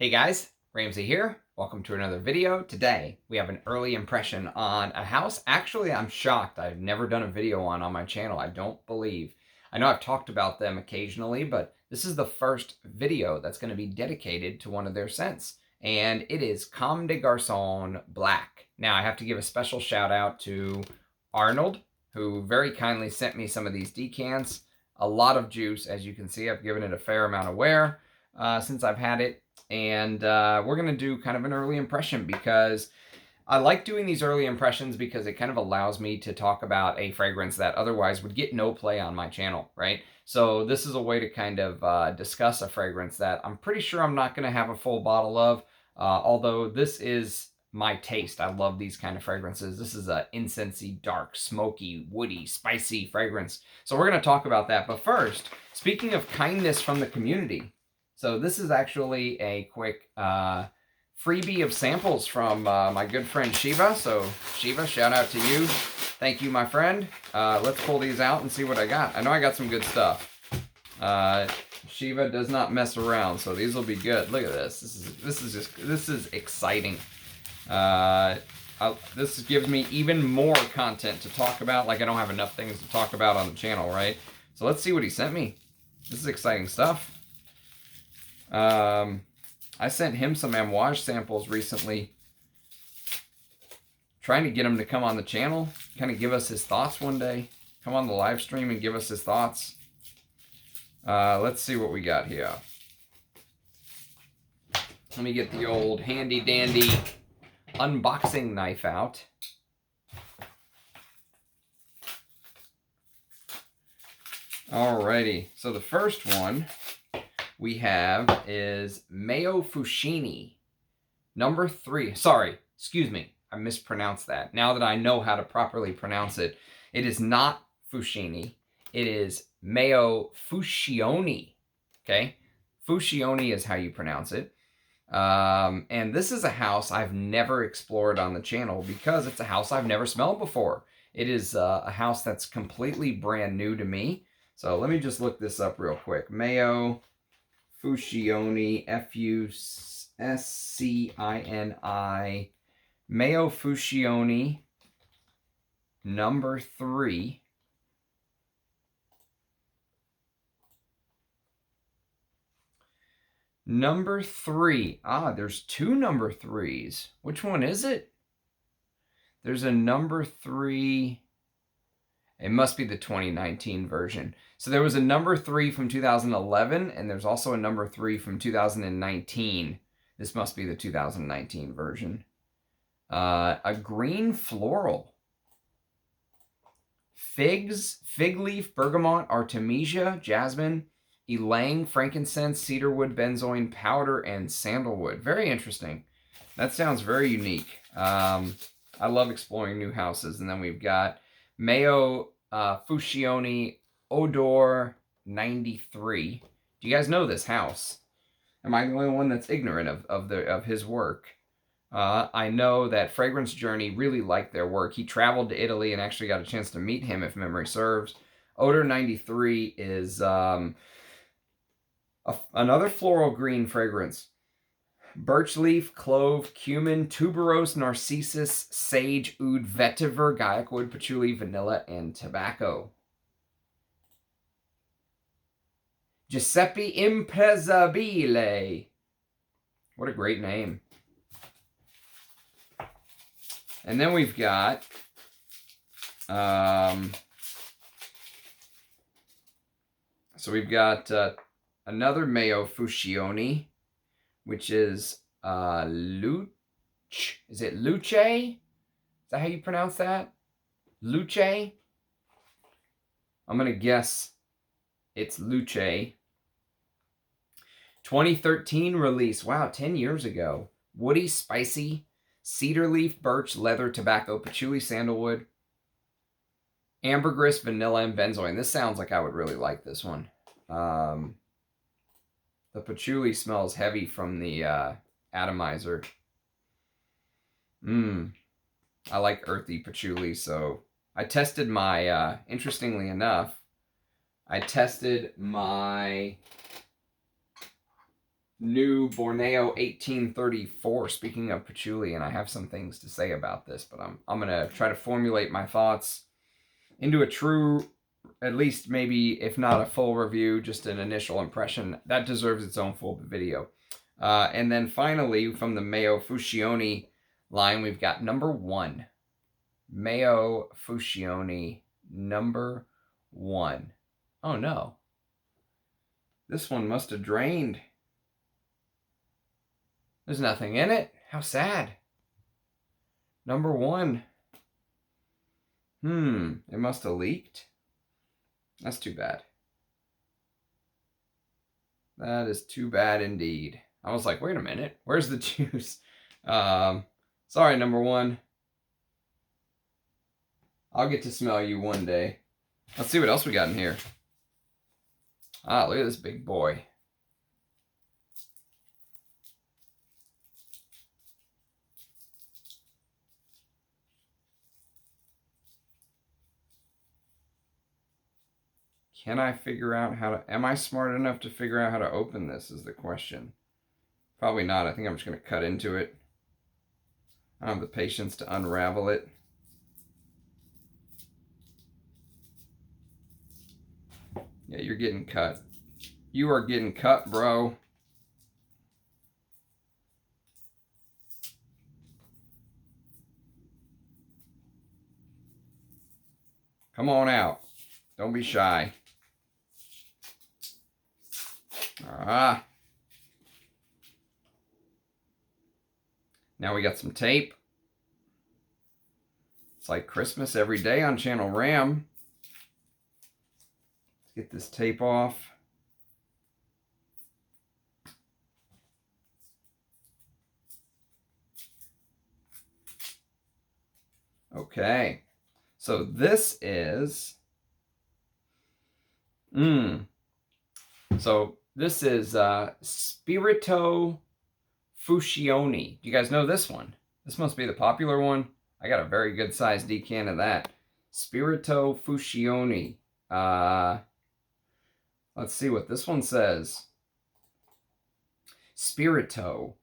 Hey guys, Ramsey here. Welcome to another video. Today we have an early impression on a house. Actually, I'm shocked. I've never done a video on my channel. I don't believe. I know I've talked about them occasionally, but this is the first video that's going to be dedicated to one of their scents. And it is Comme des Garcons Black. Now I have to give a special shout out to Arnold, who very kindly sent me some of these decants. A lot of juice, as you can see. I've given it a fair amount of wear since I've had it. And we're going to do kind of an early impression because I like doing these early impressions because it kind of allows me to talk about a fragrance that otherwise would get no play on my channel, right? So this is a way to kind of discuss a fragrance that I'm pretty sure I'm not going to have a full bottle of, although this is my taste. I love these kind of fragrances. This is a incensey, dark, smoky, woody, spicy fragrance. So we're going to talk about that. But first, speaking of kindness from the community, so this is actually a quick freebie of samples from my good friend Shiva. So Shiva, shout out to you. Thank you, my friend. Let's pull these out and see what I got. I know I got some good stuff. Shiva does not mess around, so these will be good. Look at this. This is exciting. This gives me even more content to talk about. Like I don't have enough things to talk about on the channel, right? So let's see what he sent me. This is exciting stuff. I sent him some Amouage samples recently, trying to get him to come on the channel, kind of give us his thoughts one day, come on the live stream and give us his thoughts. Let's see what we got here. Let me get the old handy dandy unboxing knife out. Alrighty, so the first one we have is Meo Fusciuni, number 3. Sorry, excuse me, I mispronounced that. Now that I know how to properly pronounce it, it is not Fusciuni. It is Meo Fusciuni, okay? Fusciuni is how you pronounce it. And this is a house I've never explored on the channel because it's a house I've never smelled before. It is a house that's completely brand new to me. So let me just look this up real quick. Meo Fusciuni, F-U-S-C-I-N-I, Meo Fusciuni, number 3. Number 3. Ah, there's 2 number 3s. Which one is it? There's a number 3. It must be the 2019 version. So there was a number 3 from 2011, and there's also a number 3 from 2019. This must be the 2019 version. A green floral. Figs, fig leaf, bergamot, artemisia, jasmine, ylang, frankincense, cedarwood, benzoin, powder, and sandalwood. Very interesting. That sounds very unique. I love exploring new houses. And then we've got Meo Fusciuni Odor 93. Do you guys know this house? Am I the only one that's ignorant of his work? I know that Fragrance Journey really liked their work. He traveled to Italy and actually got a chance to meet him, if memory serves. Odor 93 is another floral green fragrance. Birch leaf, clove, cumin, tuberose, narcissus, sage, oud, vetiver, guaiac wood, patchouli, vanilla, and tobacco. Giuseppe Impeccabile. What a great name. And then we've got so we've got another Meo Fusciuni, which is Luce. Is it Luce? Is that how you pronounce that? Luce? I'm going to guess it's Luce. 2013 release. Wow, 10 years ago. Woody, spicy, cedar leaf, birch, leather, tobacco, patchouli, sandalwood, ambergris, vanilla, and benzoin. This sounds like I would really like this one. The patchouli smells heavy from the atomizer. I like earthy patchouli, so I tested my, interestingly enough, I tested my new Borneo 1834. Speaking of patchouli, and I have some things to say about this, but I'm going to try to formulate my thoughts into a true, at least maybe, if not a full review, just an initial impression. That deserves its own full video. And then finally, from the Meo Fusciuni line, we've got number 1. Meo Fusciuni number 1. Oh no. This one must have drained. There's nothing in it. How sad. Number 1. It must have leaked. That's too bad. That is too bad indeed. I was like, wait a minute. Where's the juice? Sorry, number 1. I'll get to smell you one day. Let's see what else we got in here. Ah, look at this big boy. Can I figure out how to... Am I smart enough to figure out how to open this is the question. Probably not. I think I'm just going to cut into it. I don't have the patience to unravel it. Yeah, you're getting cut. You are getting cut, bro. Come on out. Don't be shy. Ah. Now we got some tape. It's like Christmas every day on Channel Ram. Let's get this tape off. Okay. So this is... So this is Spirito Fusciuni. Do you guys know this one? This must be the popular one. I got a very good sized decant of that. Spirito Fusciuni. Let's see what this one says. Spirito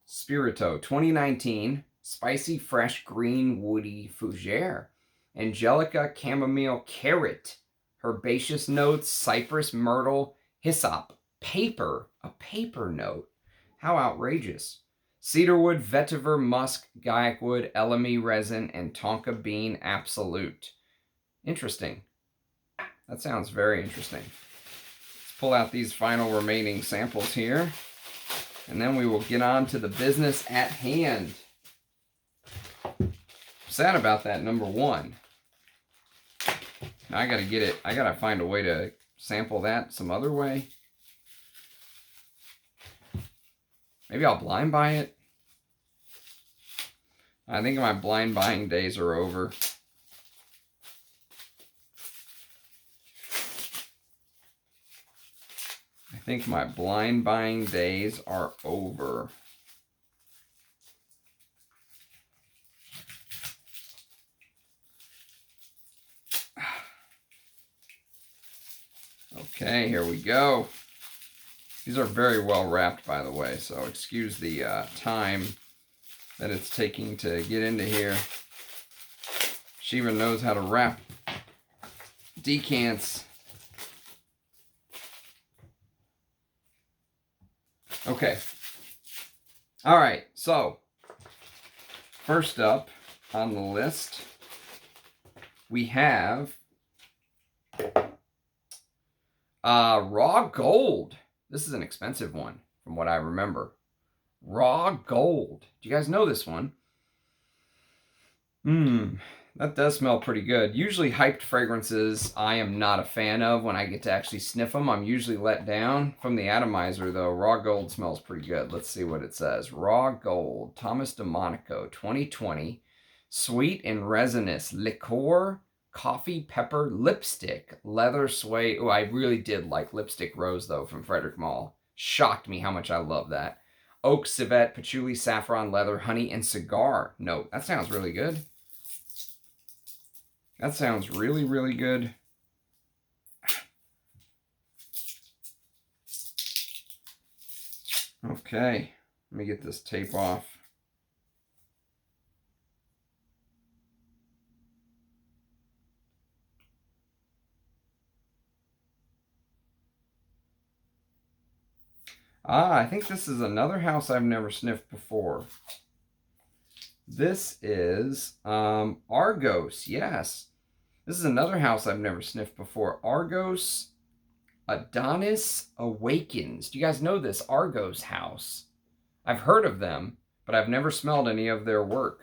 2019. Spicy, fresh, green, woody fougere. Angelica, chamomile, carrot. Herbaceous notes, cypress, myrtle, hyssop, paper. A paper note. How outrageous. Cedarwood, vetiver, musk, gaiac elemi resin, and tonka bean absolute. Interesting. That sounds very interesting. Let's pull out these final remaining samples here, and then we will get on to the business at hand. I'm sad about that number 1. Now I gotta get it. I gotta find a way to sample that some other way. Maybe I'll blind buy it. I think my blind buying days are over. I think my blind buying days are over. Okay, here we go. These are very well wrapped, by the way, so excuse the time that it's taking to get into here. She even knows how to wrap decants. Okay. All right, so first up on the list, we have raw gold. This is an expensive one from what I remember. Raw gold. Do you guys know this one? That does smell pretty good. Usually hyped fragrances I am not a fan of when I get to actually sniff them. I'm usually let down. From the atomizer though, raw gold smells pretty good. Let's see what it says. Raw gold, Thomas de Monaco, 2020. Sweet and resinous liqueur, coffee, pepper, lipstick, leather suede. Oh, I really did like Lipstick Rose, though, from Frederick Mall. Shocked me how much I love that. Oak, civet, patchouli, saffron, leather, honey, and cigar note. That sounds really good. That sounds really, really good. Okay, let me get this tape off. Ah, I think this is another house I've never sniffed before. This is Argos, yes. This is another house I've never sniffed before. Argos, Adonis, Awakens. Do you guys know this Argos house? I've heard of them, but I've never smelled any of their work.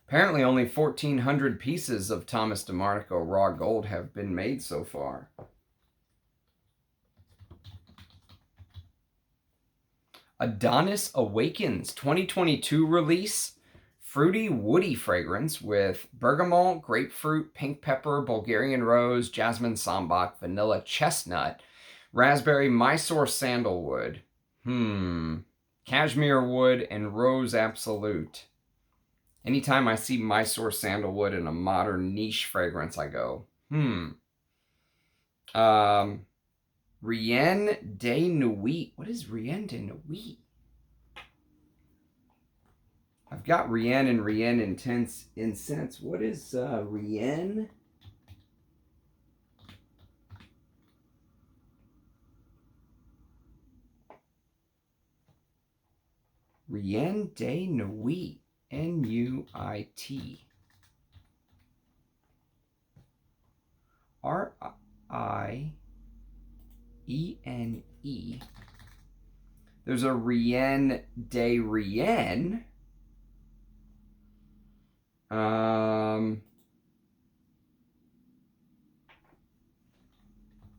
Apparently only 1,400 pieces of Thomas DeMarco raw gold have been made so far. Adonis Awakens 2022 release. Fruity, woody fragrance with bergamot, grapefruit, pink pepper, Bulgarian rose, jasmine sambac, vanilla chestnut, raspberry, Mysore sandalwood, cashmere wood, and rose absolute. Anytime I see Mysore sandalwood in a modern niche fragrance, I go, Reine de Nuit. What is Reine de Nuit? I've got Reine and Reine Intense Incense. What is Reine? Reine de Nuit. N-U-I-T. R-I-E-N-E. There's a Reine de Reine.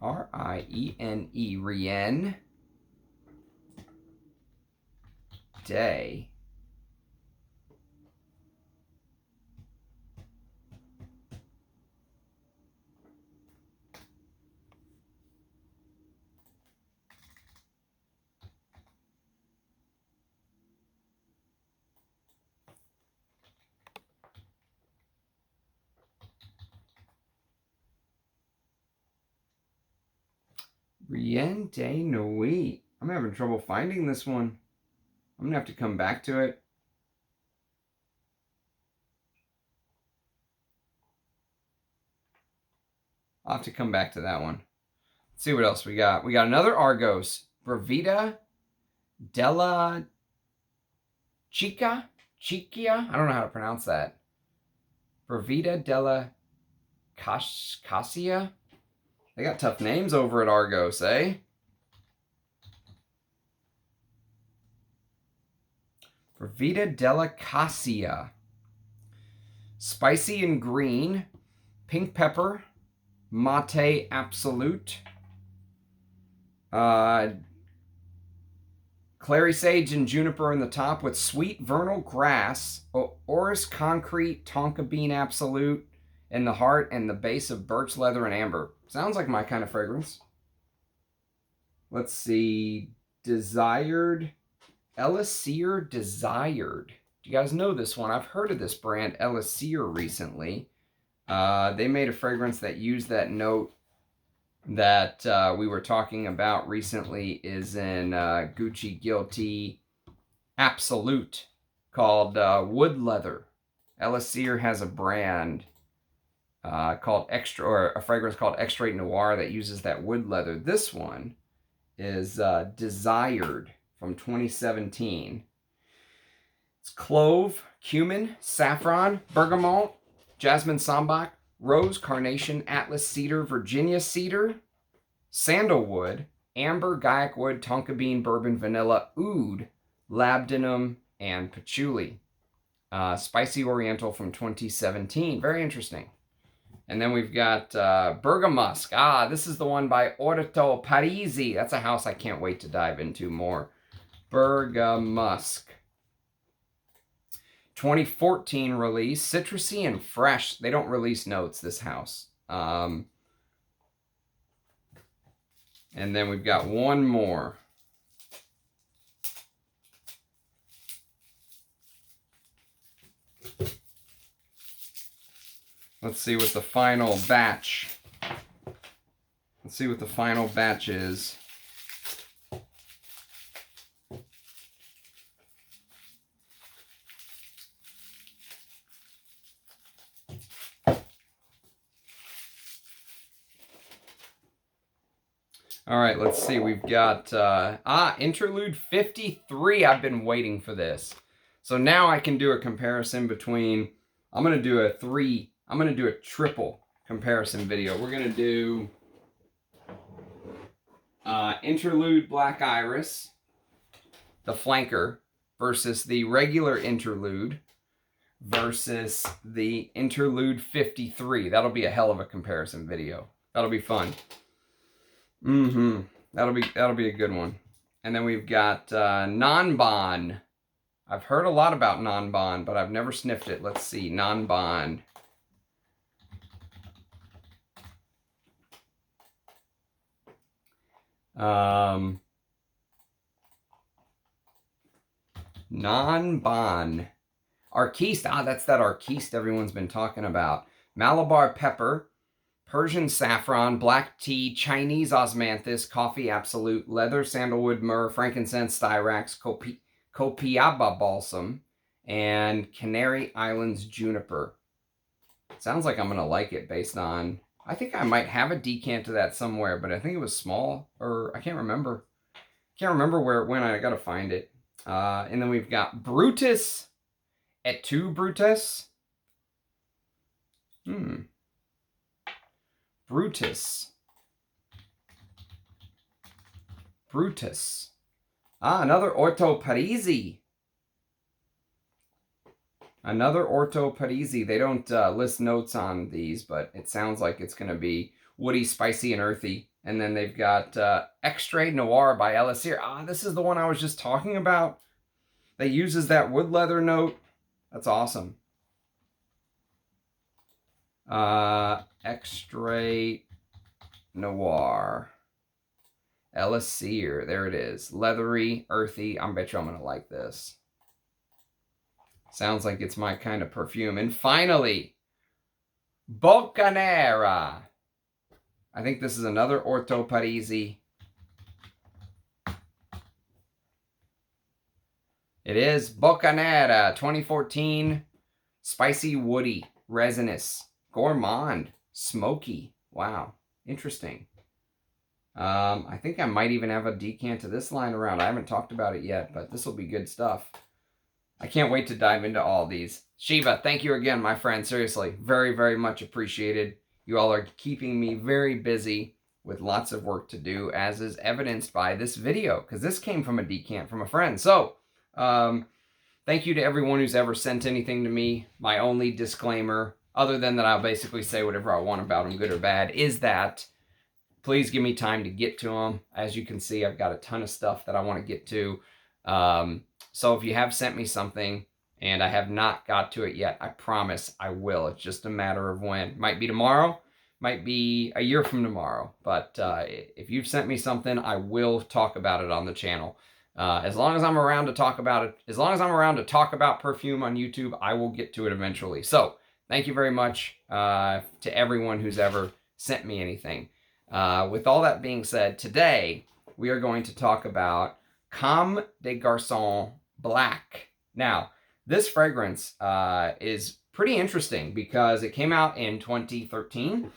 R-I-E-N-E, Reine de Reine de Nuit. I'm having trouble finding this one. I'm going to have to come back to it. I'll have to come back to that one. Let's see what else we got. We got another Argos. Brivido, Della, Caccia? I don't know how to pronounce that. Brivido, Della, Caccia? They got tough names over at Argos, eh? Brivido, Della, Caccia. Spicy and green, pink pepper, mate absolute, clary sage and juniper in the top with sweet vernal grass, orris concrete, tonka bean absolute in the heart, and the base of birch leather and amber. Sounds like my kind of fragrance. Let's see. Desired. Elisire Desired. Do you guys know this one? I've heard of this brand, Elisire, recently. They made a fragrance that used that note that we were talking about recently is in Gucci Guilty Absolute called Wood Leather. Elisire has a brand called Extra, or a fragrance called Extrait Noir that uses that wood leather. This one is Desired from 2017. It's clove, cumin, saffron, bergamot, jasmine sambac, rose, carnation, atlas cedar, Virginia cedar, sandalwood, amber, gaiac wood, tonka bean, bourbon, vanilla, oud, labdanum, and patchouli. Spicy Oriental from 2017. Very interesting. And then we've got Bergamusk. This is the one by Orto, Parisi. That's a house I can't wait to dive into more. Bergamusk. 2014 release. Citrusy and fresh. They don't release notes, this house. And then we've got one more. Let's see what the final batch. Let's see what the final batch is. All right, let's see. We've got, Interlude 53. I've been waiting for this. So now I can do a comparison between, I'm going to do a triple comparison video. We're going to do Interlude Black Iris, the flanker, versus the regular Interlude versus the Interlude 53. That'll be a hell of a comparison video. That'll be fun. That'll be a good one. And then we've got Nanban. I've heard a lot about Nanban, but I've never sniffed it. Let's see, Nanban. Nanban. Arquiste. That's that Arquiste everyone's been talking about. Malabar pepper, Persian saffron, black tea, Chinese osmanthus, coffee absolute, leather, sandalwood, myrrh, frankincense, styrax, copiaba balsam, and Canary Islands juniper. Sounds like I'm going to like it based on... I think I might have a decant of that somewhere, but I think it was small, or I can't remember. Can't remember where it went. I got to find it. And then we've got Brutus et tu, Brutus. Brutus. Another Orto Parisi. Another Orto Parisi. They don't list notes on these, but it sounds like it's going to be woody, spicy, and earthy. And then they've got Extrait Noir by Elisire. This is the one I was just talking about. That uses that wood leather note. That's awesome. Extrait Noir. Elisire. There it is. Leathery, earthy. I bet you I'm going to like this. Sounds like it's my kind of perfume. And finally, Boccanera. I think this is another Orto Parisi. It is Boccanera 2014. Spicy, woody, resinous, gourmand, smoky. Wow, interesting. I think I might even have a decant of this line around. I haven't talked about it yet, but this will be good stuff. I can't wait to dive into all these. Shiva, thank you again, my friend. Seriously, very, very much appreciated. You all are keeping me very busy with lots of work to do, as is evidenced by this video, because this came from a decant from a friend. So, thank you to everyone who's ever sent anything to me. My only disclaimer, other than that I'll basically say whatever I want about them, good or bad, is that please give me time to get to them. As you can see, I've got a ton of stuff that I want to get to. So if you have sent me something and I have not got to it yet, I promise I will. It's just a matter of when. Might be tomorrow, might be a year from tomorrow. But if you've sent me something, I will talk about it on the channel. As long as I'm around to talk about it, as long as I'm around to talk about perfume on YouTube, I will get to it eventually. So thank you very much to everyone who's ever sent me anything. With all that being said, today we are going to talk about Comme des Garcons Black. Now, this fragrance is pretty interesting because it came out in 2013,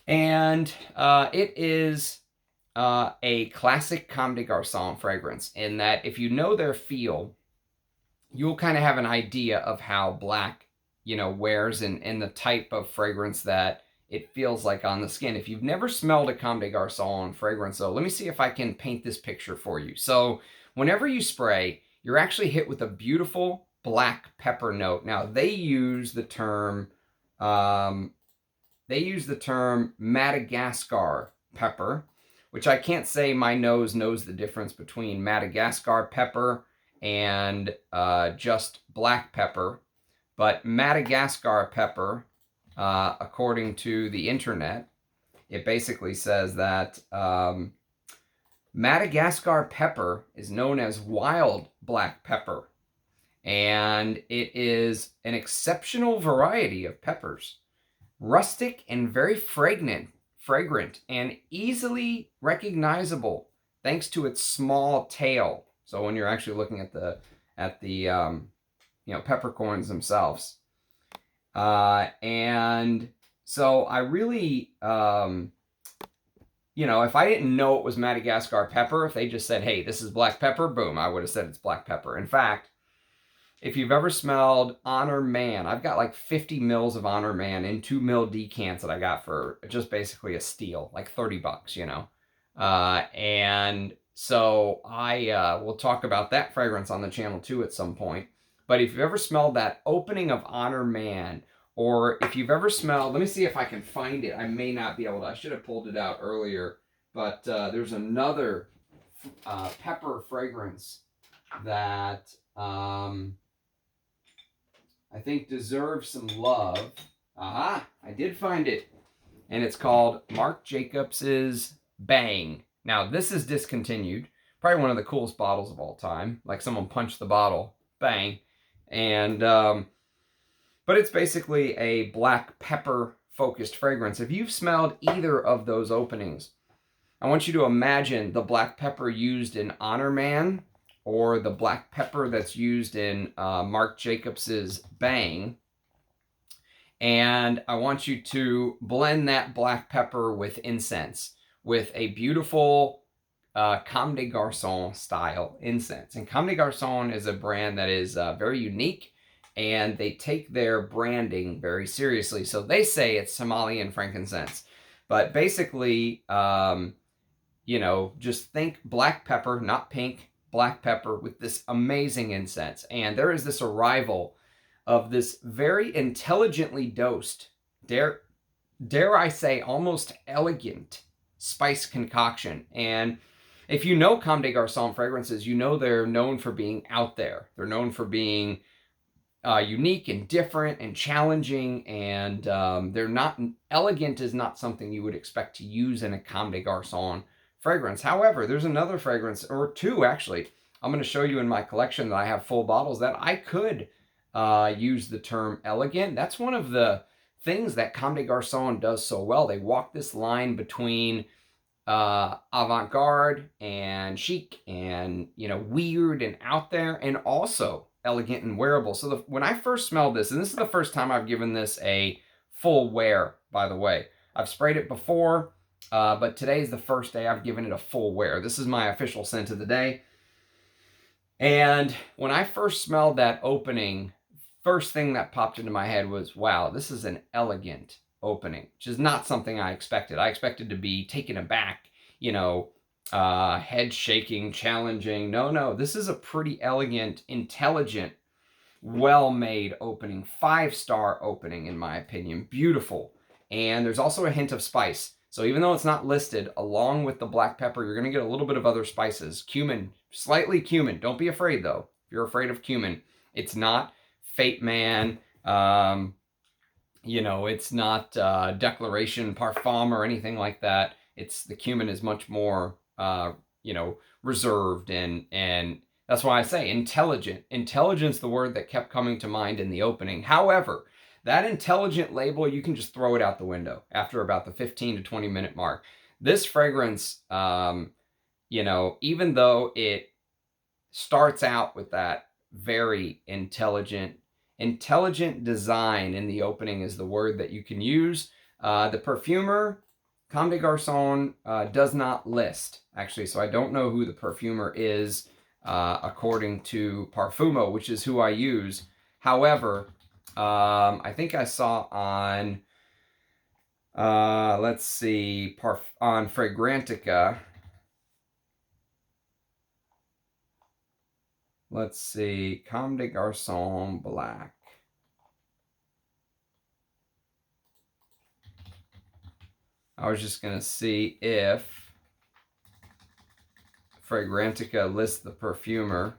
and it is a classic Comme des Garcons fragrance in that if you know their feel, you'll kind of have an idea of how black, wears in the type of fragrance that it feels like on the skin. If you've never smelled a Comme des Garcons fragrance, though, let me see if I can paint this picture for you. So whenever you spray, you're actually hit with a beautiful black pepper note. Now, they use the term Madagascar pepper, which I can't say my nose knows the difference between Madagascar pepper and just black pepper. But Madagascar pepper, according to the internet, it basically says that Madagascar pepper is known as wild black pepper, and it is an exceptional variety of peppers, rustic and very fragrant and easily recognizable thanks to its small tail. So when you're actually looking at the peppercorns themselves. And so I really you know, if I didn't know it was Madagascar pepper, if they just said, hey, this is black pepper, boom, I would have said it's black pepper. In fact, if you've ever smelled Honor Man, I've got like 50 mils of Honor Man in 2 mil decants that I got for just basically a steal, like 30 bucks, you know. And so I will talk about that fragrance on the channel too at some point. But if you've ever smelled that opening of Honor Man, or if you've ever smelled, let me see if I can find it. I may not be able to. I should have pulled it out earlier. But there's another pepper fragrance that I think deserves some love. Aha, I did find it. And it's called Marc Jacobs's Bang. Now, this is discontinued. Probably one of the coolest bottles of all time. Like someone punched the bottle. Bang. And, but it's basically a black pepper focused fragrance. If you've smelled either of those openings, I want you to imagine the black pepper used in Honor Man, or the black pepper that's used in Marc Jacobs's Bang. And I want you to blend that black pepper with incense, with a beautiful Comme des Garcons style incense. And Comme des Garcons is a brand that is very unique, and they take their branding very seriously. So they say it's Himalayan frankincense. But basically, you know, just think black pepper, not pink, black pepper with this amazing incense. And there is this arrival of this very intelligently dosed, dare I say, almost elegant spice concoction. And if you know Comme des Garçons fragrances, you know they're known for being out there. They're known for being unique and different and challenging, and they're not, elegant is not something you would expect to use in a Comme des Garçons fragrance. However, there's another fragrance, or two actually, I'm going to show you in my collection that I have full bottles that I could use the term elegant. That's one of the things that Comme des Garçons does so well. They walk this line between avant-garde and chic and, you know, weird and out there, and also elegant and wearable. So when I first smelled this, and this is the first time I've given this a full wear, by the way. I've sprayed it before, but today is the first day I've given it a full wear. This is my official scent of the day. And when I first smelled that opening, first thing that popped into my head was, wow, this is an elegant opening, which is not something I expected. I expected to be taken aback, you know, head shaking, challenging. No, this is a pretty elegant, intelligent, well-made opening, 5-star opening in my opinion. Beautiful. And there's also a hint of spice. So even though it's not listed, along with the black pepper, you're going to get a little bit of other spices. Cumin, slightly cumin. Don't be afraid though. If you're afraid of cumin, it's not Fate Man, you know, it's not Declaration Parfum or anything like that. It's, the cumin is much more, you know, reserved, and that's why I say intelligent. Intelligence, the word that kept coming to mind in the opening. However, that intelligent label, you can just throw it out the window after about the 15 to 20 minute mark. This fragrance, you know, even though it starts out with that very intelligent design in the opening is the word that you can use. The perfumer, Comme des Garçons, does not list, actually, so I don't know who the perfumer is according to Parfumo, which is who I use. However, I think I saw on, let's see, on Fragrantica. Let's see, Comme des Garçons Black. I was just going to see if Fragrantica lists the perfumer.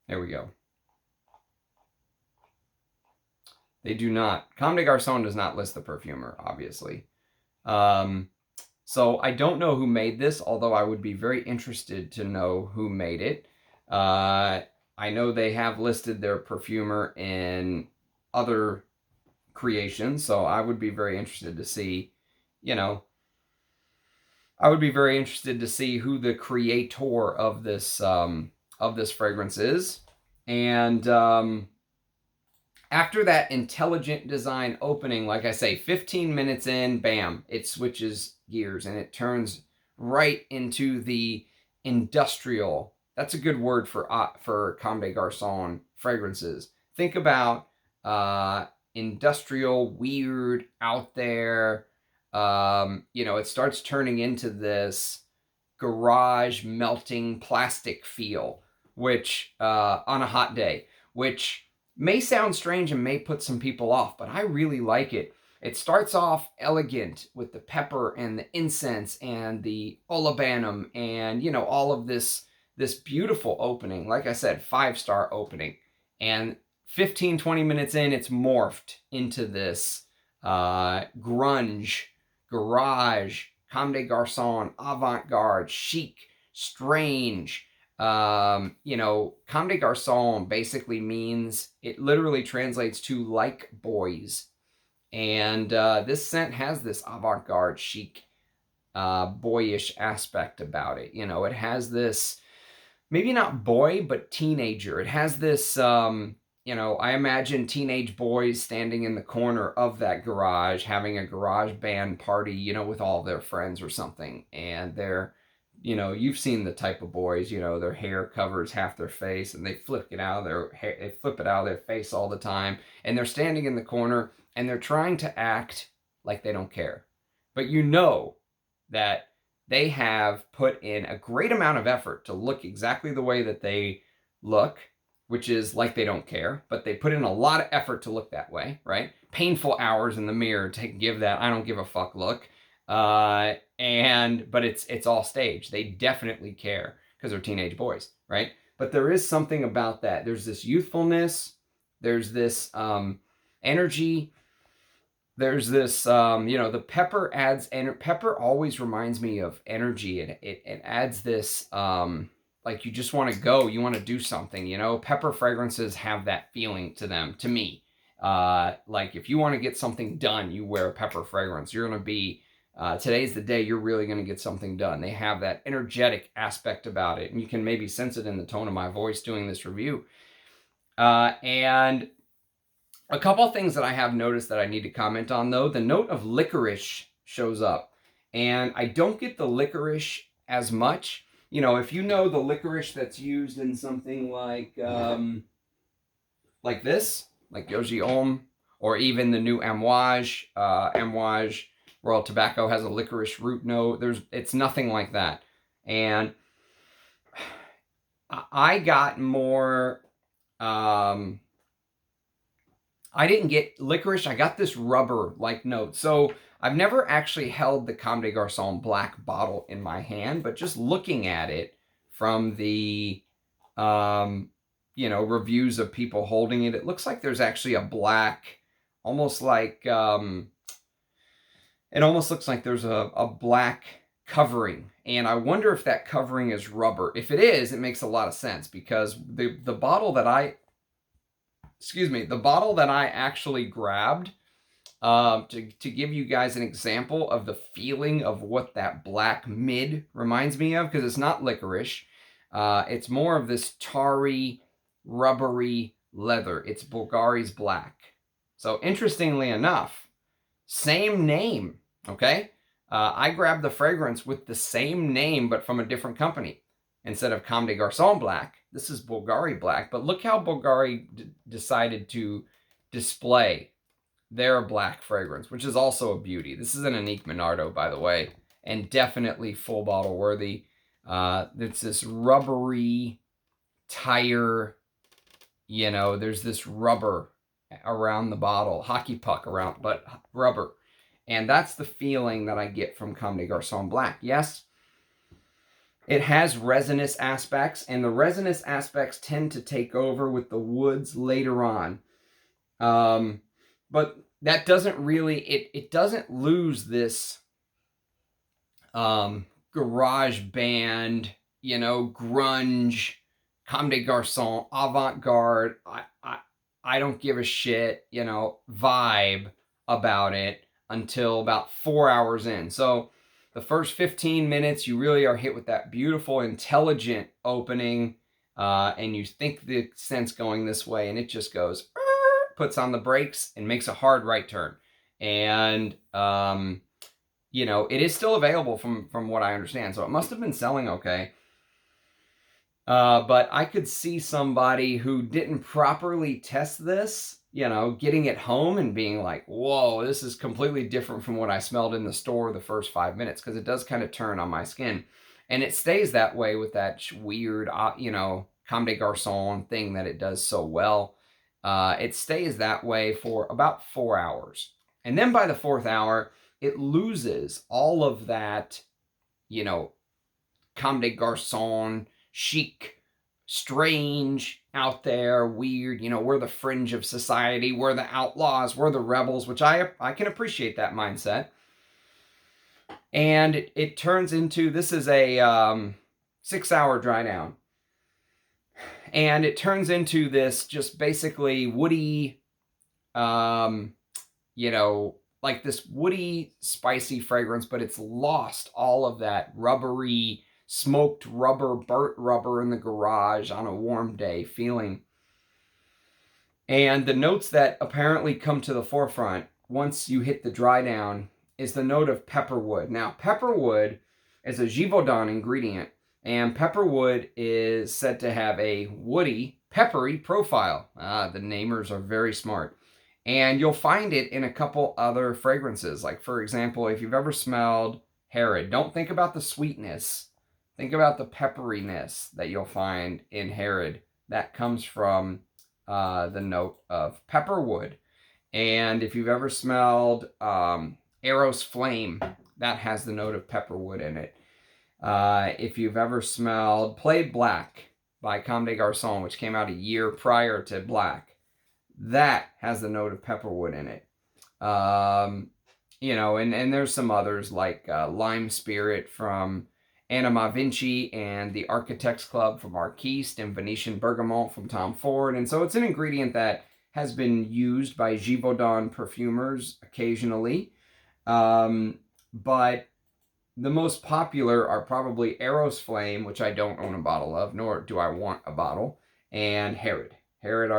There we go. They do not. Comme des Garçons does not list the perfumer, obviously. So I don't know who made this, although I would be very interested to know who made it. I know they have listed their perfumer in other creations, so I would be very interested to see, you know, I would be very interested to see who the creator of this fragrance is. And After that intelligent design opening, like I say, 15 minutes in, bam, it switches gears and it turns right into the industrial. That's a good word for Comme des Garçons fragrances. Think about industrial, weird, out there. You know, it starts turning into this garage melting plastic feel, which on a hot day, which may sound strange and may put some people off, but I really like it. It starts off elegant with the pepper and the incense and the olibanum and, you know, all of this beautiful opening. Like I said, 5-star opening. And 15, 20 minutes in, it's morphed into this grunge, garage, Comme des Garçons, avant-garde, chic, strange. You know, Comme des Garçons basically means, it literally translates to like boys. And this scent has this avant-garde, chic, boyish aspect about it. You know, it has this, maybe not boy, but teenager. It has this, you know, I imagine teenage boys standing in the corner of that garage, having a garage band party, you know, with all their friends or something. And they're, you know, you've seen the type of boys, you know, their hair covers half their face and they flip it out of their hair, they flip it out of their face all the time. And they're standing in the corner and they're trying to act like they don't care. But you know that they have put in a great amount of effort to look exactly the way that they look, which is like they don't care, but they put in a lot of effort to look that way, right? Painful hours in the mirror to give that I don't give a fuck look. But it's all staged. They definitely care because they're teenage boys, right? But there is something about that. There's this youthfulness. There's this energy. There's this, you know, the pepper adds, and pepper always reminds me of energy, and it adds this, like you just want to go, you want to do something, you know. Pepper fragrances have that feeling to them, to me. Like if you want to get something done, you wear a pepper fragrance. You're going to be, today's the day you're really going to get something done. They have that energetic aspect about it, and you can maybe sense it in the tone of my voice doing this review. And a couple of things that I have noticed that I need to comment on, though. The note of licorice shows up, and I don't get the licorice as much. You know, if you know the licorice that's used in something like this, like Yohji Homme, or even the new Amouage, Amouage Royal Tobacco has a licorice root note. It's nothing like that. And I got more, I didn't get licorice. I got this rubber-like note. So I've never actually held the Comme des Garçons black bottle in my hand, but just looking at it from the, you know, reviews of people holding it, it looks like there's actually a black, almost like, it almost looks like there's a black covering. And I wonder if that covering is rubber. If it is, it makes a lot of sense, because the bottle that I, the bottle that I actually grabbed, to give you guys an example of the feeling of what that black mid reminds me of, because it's not licorice. It's more of this tarry, rubbery leather. It's Bvlgari Black. So interestingly enough, same name, okay? I grabbed the fragrance with the same name, but from a different company. Instead of Comme des Garçons Black, this is Bvlgari Black. But look how Bvlgari decided to display their black fragrance, which is also a beauty. This is an Unique Monardo, by the way, and definitely full bottle worthy. It's this rubbery tire, you know, there's this rubber around the bottle, hockey puck around, but rubber. And that's the feeling that I get from Comme des Garçons Black. Yes, it has resinous aspects, and the resinous aspects tend to take over with the woods later on. But that doesn't really, it doesn't lose this garage band, you know, grunge, Comme des Garçons, avant-garde, I don't give a shit, you know, vibe about it until about 4 hours in. So the first 15 minutes, you really are hit with that beautiful, intelligent opening, and you think the scent's going this way, and it just goes puts on the brakes and makes a hard right turn. And, you know, it is still available from what I understand. So it must have been selling okay. But I could see somebody who didn't properly test this, you know, getting it home and being like, whoa, this is completely different from what I smelled in the store the first 5 minutes, because it does kind of turn on my skin. And it stays that way with that weird, you know, Comme des Garçons thing that it does so well. It stays that way for about 4 hours. And then by the 4th hour, it loses all of that, you know, Comme des Garçons, chic, strange, out there, weird, you know, we're the fringe of society, we're the outlaws, we're the rebels, which I can appreciate that mindset. And it turns into, this is a 6-hour dry down. And it turns into this just basically woody, you know, like this woody, spicy fragrance, but it's lost all of that rubbery, smoked rubber, burnt rubber in the garage on a warm day feeling. And the notes that apparently come to the forefront once you hit the dry down is the note of pepperwood. Now, pepperwood is a Givaudan ingredient, and pepperwood is said to have a woody, peppery profile. The namers are very smart. And you'll find it in a couple other fragrances. Like, for example, if you've ever smelled Herod, don't think about the sweetness. Think about the pepperiness that you'll find in Herod. That comes from the note of pepperwood. And if you've ever smelled Eros Flame, that has the note of pepperwood in it. If you've ever smelled Played Black by Comme des Garçons, which came out a year prior to Black, that has the note of pepperwood in it. You know, and there's some others like Lime Spirit from Anima Vinci and the Architects Club from Arquiste and Venetian Bergamot from Tom Ford. And so it's an ingredient that has been used by Givaudan perfumers occasionally. But the most popular are probably Eros Flame, which I don't own a bottle of, nor do I want a bottle, and Herod. Herod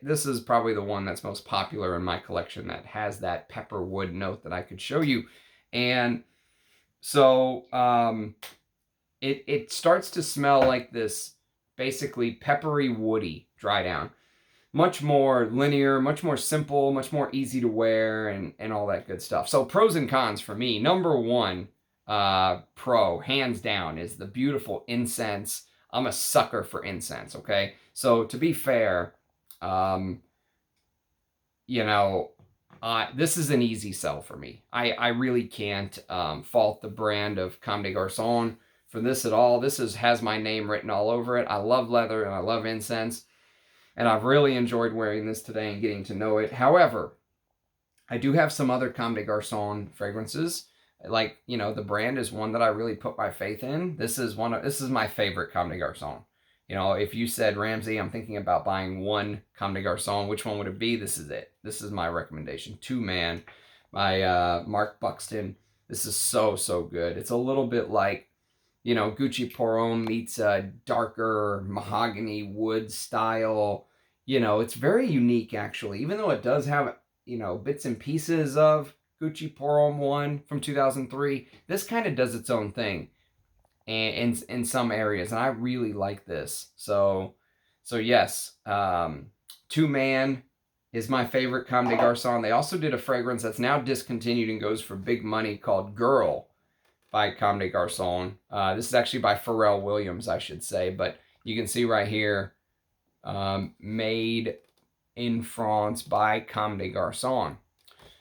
this is probably the one that's most popular in my collection that has that pepperwood note that I could show you. And so it starts to smell like this basically peppery woody dry down. Much more linear, much more simple, much more easy to wear, and all that good stuff. So pros and cons for me. Number one pro, hands down, is the beautiful incense. I'm a sucker for incense, okay? So to be fair, you know, this is an easy sell for me. I really can't fault the brand of Comme des Garçons for this at all. This has my name written all over it. I love leather and I love incense. And I've really enjoyed wearing this today and getting to know it. However, I do have some other Comme des Garçons fragrances. Like, you know, the brand is one that I really put my faith in. This is my favorite Comme des Garçons. You know, if you said, Ramsey, I'm thinking about buying one Comme des Garçons, which one would it be? This is it. This is my recommendation. Two Man by Mark Buxton. This is so, so good. It's a little bit like, you know, Gucci Pour Homme meets a darker mahogany wood style. You know, it's very unique, actually. Even though it does have, you know, bits and pieces of Gucci Pour Homme 1 from 2003, this kind of does its own thing in some areas, and I really like this. So yes, Two Man is my favorite Comme des Garçons. They also did a fragrance that's now discontinued and goes for big money called Girl by Comme des Garçons. This is actually by Pharrell Williams, I should say, but you can see right here, made in France by Comme des Garçons.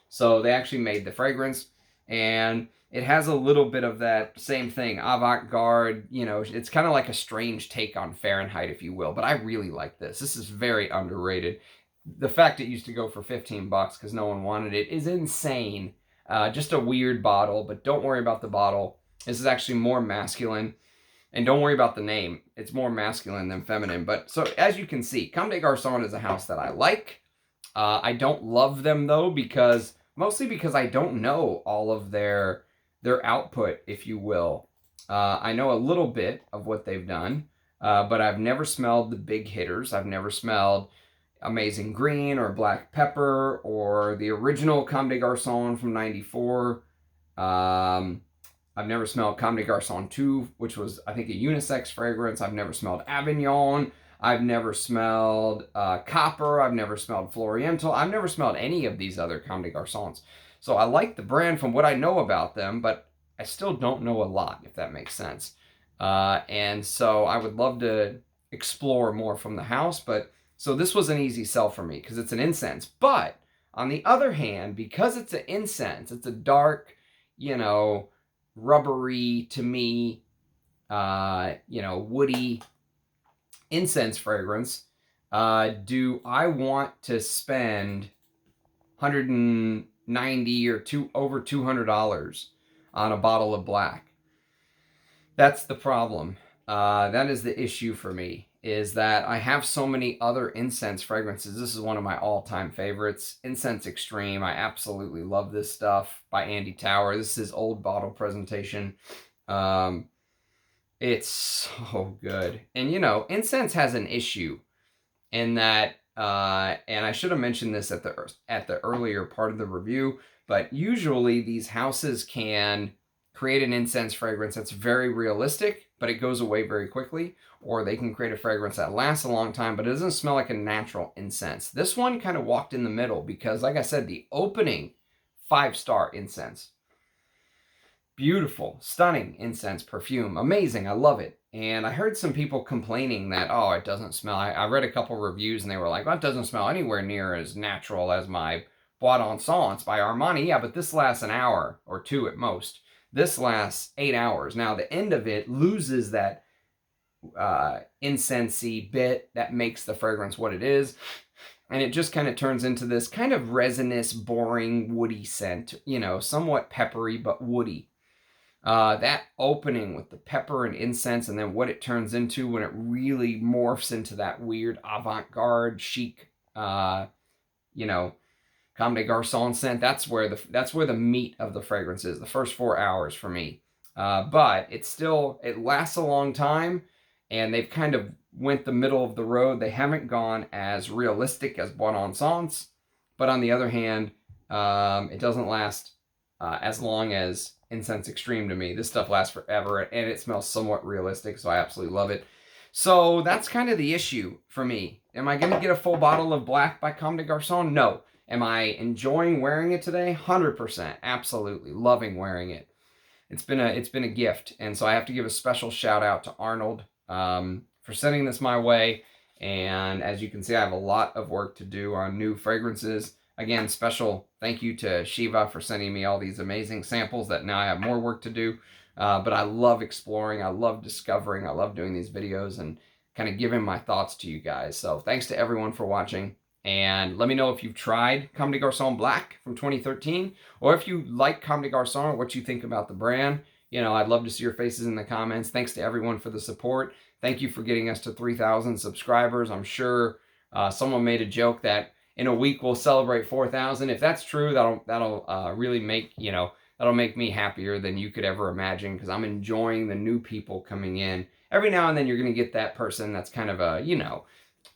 So they actually made the fragrance, and it has a little bit of that same thing, avant-garde, you know, it's kind of like a strange take on Fahrenheit, if you will, but I really like this. This is very underrated. The fact it used to go for 15 bucks because no one wanted it is insane. Just a weird bottle, but don't worry about the bottle. This is actually more masculine. And don't worry about the name. It's more masculine than feminine. But so as you can see, Comme des Garçons is a house that I like. I don't love them though, mostly because I don't know all of their output, if you will. I know a little bit of what they've done, but I've never smelled the big hitters. I've never smelled Amazing Green or Black Pepper or the original Comme des Garçons from '94. I've never smelled Comme des Garçons 2, which was, I think, a unisex fragrance. I've never smelled Avignon. I've never smelled Copper. I've never smelled Floriental. I've never smelled any of these other Comme des Garçons. So I like the brand from what I know about them, but I still don't know a lot, if that makes sense. And so I would love to explore more from the house. But so this was an easy sell for me because it's an incense. But on the other hand, because it's an incense, it's a dark, you know, rubbery to me, you know, woody incense fragrance. Do I want to spend $190 or over $200 on a bottle of black? That's the problem. That is the issue for me, is that I have so many other incense fragrances. This is one of my all-time favorites. Incense Extreme. I absolutely love this stuff by Andy Tower. This is old bottle presentation. It's so good. And, you know, incense has an issue in that, and I should have mentioned this at the earlier part of the review, but usually these houses can create an incense fragrance that's very realistic, but it goes away very quickly, or they can create a fragrance that lasts a long time, but it doesn't smell like a natural incense. This one kind of walked in the middle because, like I said, the opening 5-star incense. Beautiful, stunning incense perfume. Amazing, I love it. And I heard some people complaining that, oh, it doesn't smell. I read a couple reviews and they were like, well, it doesn't smell anywhere near as natural as my Bois d'Encens by Armani. Yeah, but this lasts an hour or two at most. This lasts 8 hours. Now, the end of it loses that incensey bit that makes the fragrance what it is. And it just kind of turns into this kind of resinous, boring, woody scent. You know, somewhat peppery, but woody. That opening with the pepper and incense, and then what it turns into when it really morphs into that weird avant-garde, chic, you know, Comme des Garçons scent. That's where the meat of the fragrance is. The first 4 hours for me, but it lasts a long time, and they've kind of went the middle of the road. They haven't gone as realistic as Bois d'Encens, but on the other hand, it doesn't last as long as Incense Extreme to me. This stuff lasts forever, and it smells somewhat realistic, so I absolutely love it. So that's kind of the issue for me. Am I going to get a full bottle of black by Comme des Garçons? No. Am I enjoying wearing it today? 100%. Absolutely. Loving wearing it. It's been a gift, and so I have to give a special shout out to Arnold for sending this my way. And as you can see, I have a lot of work to do on new fragrances. Again, special thank you to Shiva for sending me all these amazing samples that now I have more work to do. But I love exploring. I love discovering. I love doing these videos and kind of giving my thoughts to you guys. So thanks to everyone for watching. And let me know if you've tried Comme des Garçons Black from 2013, or if you like Comme des Garçons, or what you think about the brand. You know, I'd love to see your faces in the comments. Thanks to everyone for the support. Thank you for getting us to 3,000 subscribers. I'm sure someone made a joke that in a week we'll celebrate 4,000. If that's true, that'll really make, you know, that'll make me happier than you could ever imagine, because I'm enjoying the new people coming in. Every now and then you're going to get that person that's kind of a, you know,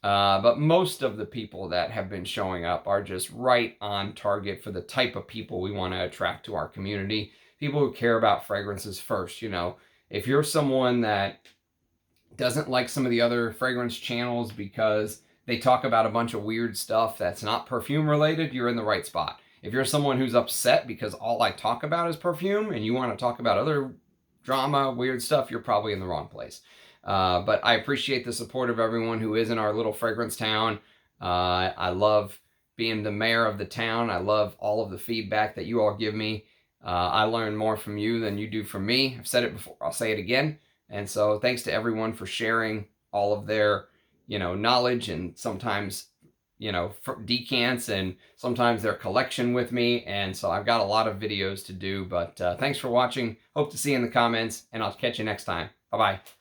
but most of the people that have been showing up are just right on target for the type of people we want to attract to our community. People who care about fragrances first, you know. If you're someone that doesn't like some of the other fragrance channels because they talk about a bunch of weird stuff that's not perfume related, you're in the right spot. If you're someone who's upset because all I talk about is perfume and you want to talk about other drama, weird stuff, you're probably in the wrong place. But I appreciate the support of everyone who is in our little fragrance town. I love being the mayor of the town. I love all of the feedback that you all give me. I learn more from you than you do from me. I've said it before, I'll say it again. And so thanks to everyone for sharing all of their, you know, knowledge and sometimes, you know, decants and sometimes their collection with me. And so I've got a lot of videos to do, but thanks for watching. Hope to see you in the comments, and I'll catch you next time. Bye-bye.